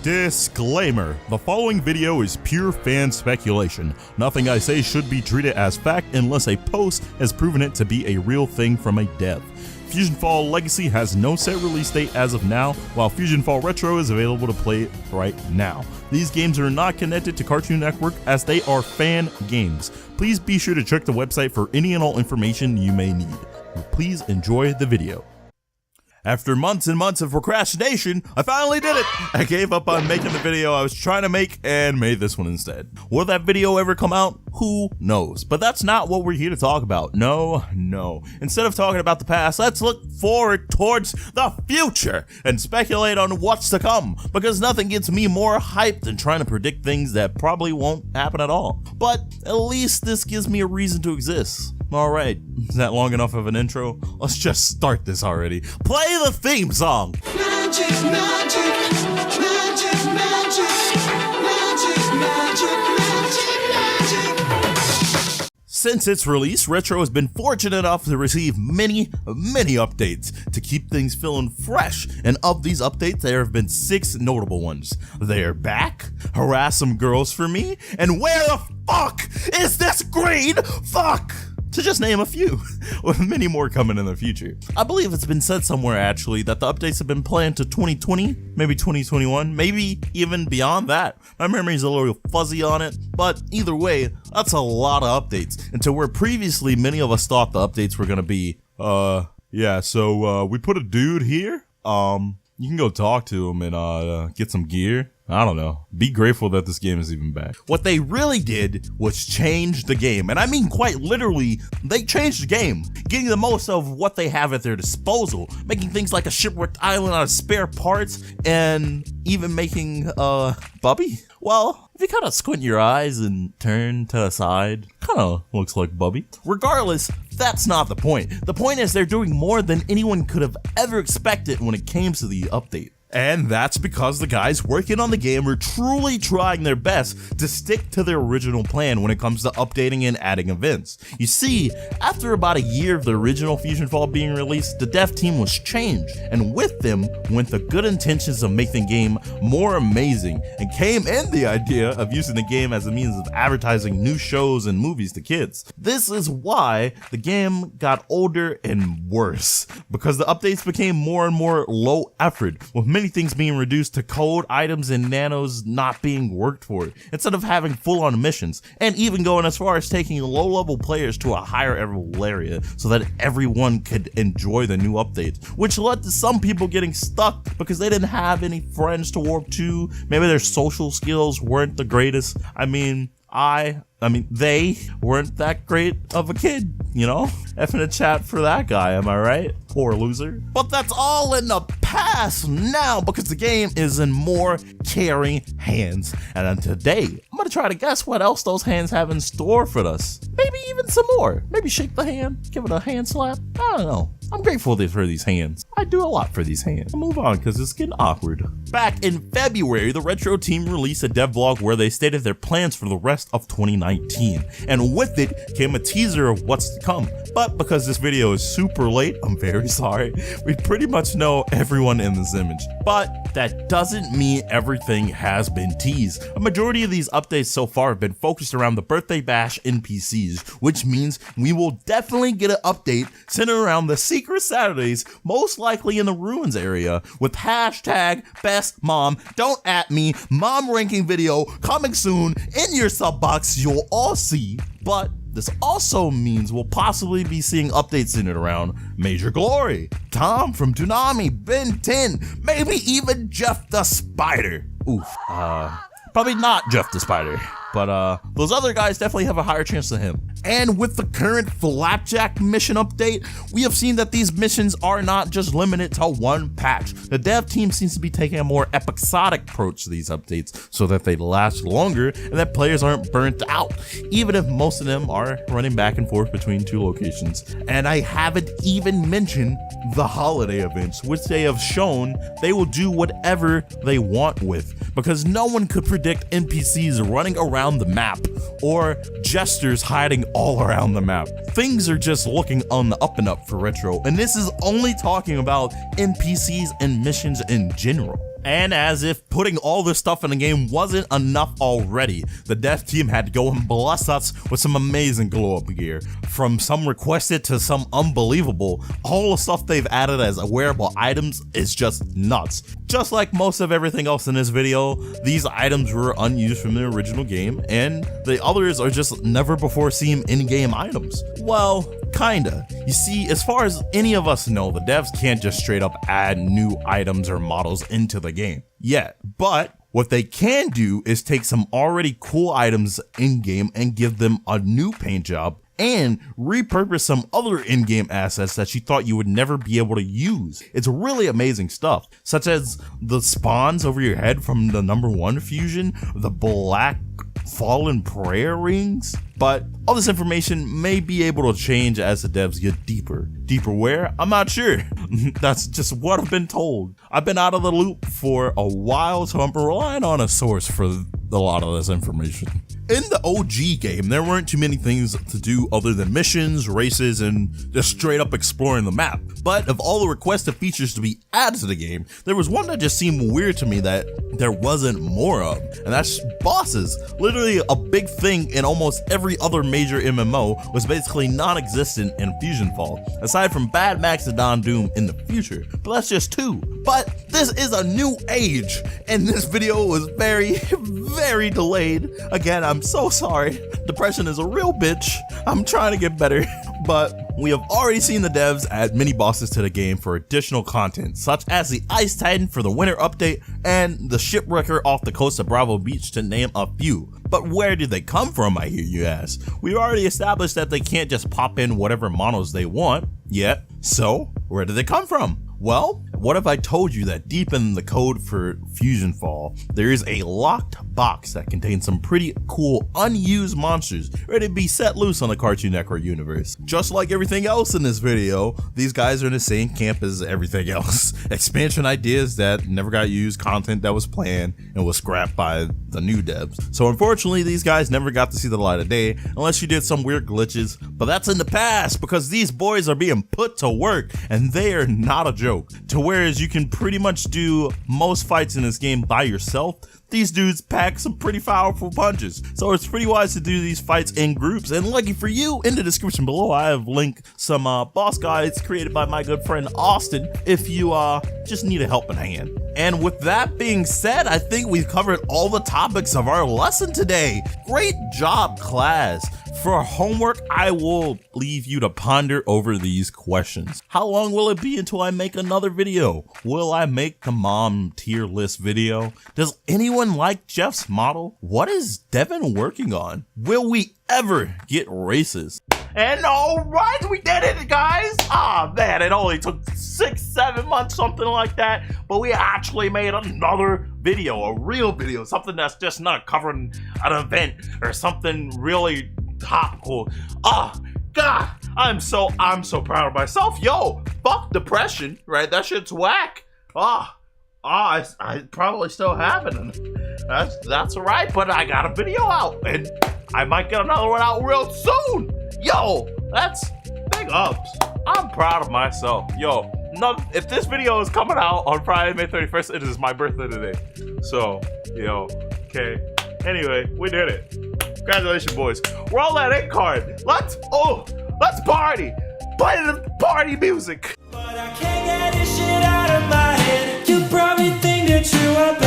Disclaimer: the following video is pure fan speculation. Nothing I say should be treated as fact unless a post has proven it to be a real thing from a dev. Fusionfall Legacy has no set release date as of now, while Fusionfall Retro is available to play right now. These games are not connected to Cartoon Network as they are fan games. Please be sure to check the website for any and all information you may need. Please enjoy the video. After months and months of procrastination, I finally did it! I gave up on making the video I was trying to make and made this one instead. Will that video ever come out? Who knows? But that's not what we're here to talk about. No. Instead of talking about the past, let's look forward towards the future and speculate on what's to come, because nothing gets me more hyped than trying to predict things that probably won't happen at all. But at least this gives me a reason to exist. Alright, is that long enough of an intro? Let's just start this already. Play the theme song! Magic, magic, magic, magic, magic, magic, magic. Since its release, Retro has been fortunate enough to receive many updates to keep things feeling fresh, and of these updates there have been 6 notable ones. They're back, harass some girls for me, and where the fuck is this green fuck? To just name a few, with many more coming in the future. I believe it's been said somewhere actually that the updates have been planned to 2020, maybe 2021, maybe even beyond that. My memory's a little fuzzy on it, but either way, that's a lot of updates. And to where previously many of us thought the updates were gonna be, we put a dude here, you can go talk to him and get some gear. I don't know. Be grateful that this game is even back. What they really did was change the game. And I mean quite literally, they changed the game, getting the most of what they have at their disposal, making things like a shipwrecked island out of spare parts, and even making, Bubby? Well, if you kind of squint your eyes and turn to the side, kind of looks like Bubby. Regardless, that's not the point. The point is they're doing more than anyone could have ever expected when it came to the update. And that's because the guys working on the game are truly trying their best to stick to their original plan when it comes to updating and adding events. You see, after about a year of the original Fusionfall being released, the dev team was changed, and with them went the good intentions of making the game more amazing, and came in the idea of using the game as a means of advertising new shows and movies to kids. This is why the game got older and worse, because the updates became more and more low effort, with many things being reduced to code items and nanos not being worked for, instead of having full-on missions, and even going as far as taking low-level players to a higher level area so that everyone could enjoy the new updates, which led to some people getting stuck because they didn't have any friends to warp to. Maybe their social skills weren't the greatest. They weren't that great of a kid, you know? F in the chat for that guy, am I right? Poor loser. But that's all in the past now, because the game is in more caring hands. And then today, I'm gonna try to guess what else those hands have in store for us. Maybe even some more. Maybe shake the hand, give it a hand slap. I don't know. I'm grateful for these hands. I do a lot for these hands. I'll move on because it's getting awkward. Back in February, the Retro team released a devlog where they stated their plans for the rest of 2019. And with it came a teaser of what's to come. But because this video is super late, I'm very sorry. We pretty much know everyone in this image. But that doesn't mean everything has been teased. A majority of these updates so far have been focused around the Birthday Bash NPCs, which means we will definitely get an update centered around the Secret Saturdays, most likely in the Ruins area, with hashtag best mom, don't at me, mom ranking video coming soon in your sub box you'll all see. But this also means we'll possibly be seeing updates in it around Major Glory, Tom from Toonami, Ben 10, maybe even Jeff the Spider. Oof, probably not Jeff the Spider, but those other guys definitely have a higher chance than him. And with the current Flapjack mission update, we have seen that these missions are not just limited to one patch. The dev team seems to be taking a more episodic approach to these updates so that they last longer and that players aren't burnt out, even if most of them are running back and forth between 2 locations. And I haven't even mentioned the holiday events, which they have shown they will do whatever they want with, because no one could predict NPCs running around the map or jesters hiding all around the map. Things are just looking on the up and up for Retro, and this is only talking about NPCs and missions in general. And as if putting all this stuff in the game wasn't enough already, the dev team had to go and bless us with some amazing glow up gear. From some requested to some unbelievable, all the stuff they've added as wearable items is just nuts. Just like most of everything else in this video, these items were unused from the original game, and the others are just never before seen in-game items. Well, kinda. You see, as far as any of us know, the devs can't just straight up add new items or models into the game yet. But what they can do is take some already cool items in-game and give them a new paint job and repurpose some other in-game assets that you thought you would never be able to use. It's really amazing stuff, such as the spawns over your head from the #1 fusion, the black fallen prayer rings. But all this information may be able to change as the devs get deeper. Deeper where? I'm not sure. That's just what I've been told. I've been out of the loop for a while, so I'm relying on a source for a lot of this information. In the OG game, there weren't too many things to do other than missions, races, and just straight up exploring the map. But of all the requested features to be added to the game, there was one that just seemed weird to me that there wasn't more of, and that's bosses. Literally a big thing in almost every other major MMO was basically non-existent in Fusionfall, aside from Bad Max and Don Doom in the future, but that's just two. But this is a new age, and this video was very, very delayed. Again, I'm so sorry. Depression is a real bitch. I'm trying to get better. But we have already seen the devs add mini bosses to the game for additional content, such as the Ice Titan for the winter update and the Shipwrecker off the coast of Bravo Beach, to name a few. But where did they come from, I hear you ask? We already established that they can't just pop in whatever monos they want yet. So where did they come from? Well, what if I told you that deep in the code for Fusionfall, there is a locked box that contains some pretty cool unused monsters ready to be set loose on the Cartoon Network universe. Just like everything else in this video, these guys are in the same camp as everything else. Expansion ideas that never got used, content that was planned and was scrapped by the new devs. So unfortunately, these guys never got to see the light of day unless you did some weird glitches, but that's in the past because these boys are being put to work and they are not a joke. To whereas you can pretty much do most fights in this game by yourself, these dudes pack some pretty powerful punches. So it's pretty wise to do these fights in groups. And lucky for you, in the description below, I have linked some boss guides created by my good friend Austin if you just need a helping hand. And with that being said, I think we've covered all the topics of our lesson today. Great job, class. For homework, I will leave you to ponder over these questions. How long will it be until I make another video? Will I make the mom tier list video? Does anyone like Jeff's model? What is Devin working on? Will we ever get races? And alright, we did it, guys! Ah, man, it only took 6-7 months, something like that, but we actually made another video, a real video, something that's just not covering an event or something really topical. Ah, God, I'm so proud of myself. Yo, fuck depression, right? That shit's whack. I probably still have it. That's alright, but I got a video out, and I might get another one out real soon. Yo, that's big ups. I'm proud of myself. Yo, if this video is coming out on Friday, May 31st, it is my birthday today. So, yo, okay. Anyway, we did it. Congratulations, boys. Roll that in card. Let's party. Play the party music. But I can't get this shit out of my head. You probably think that you are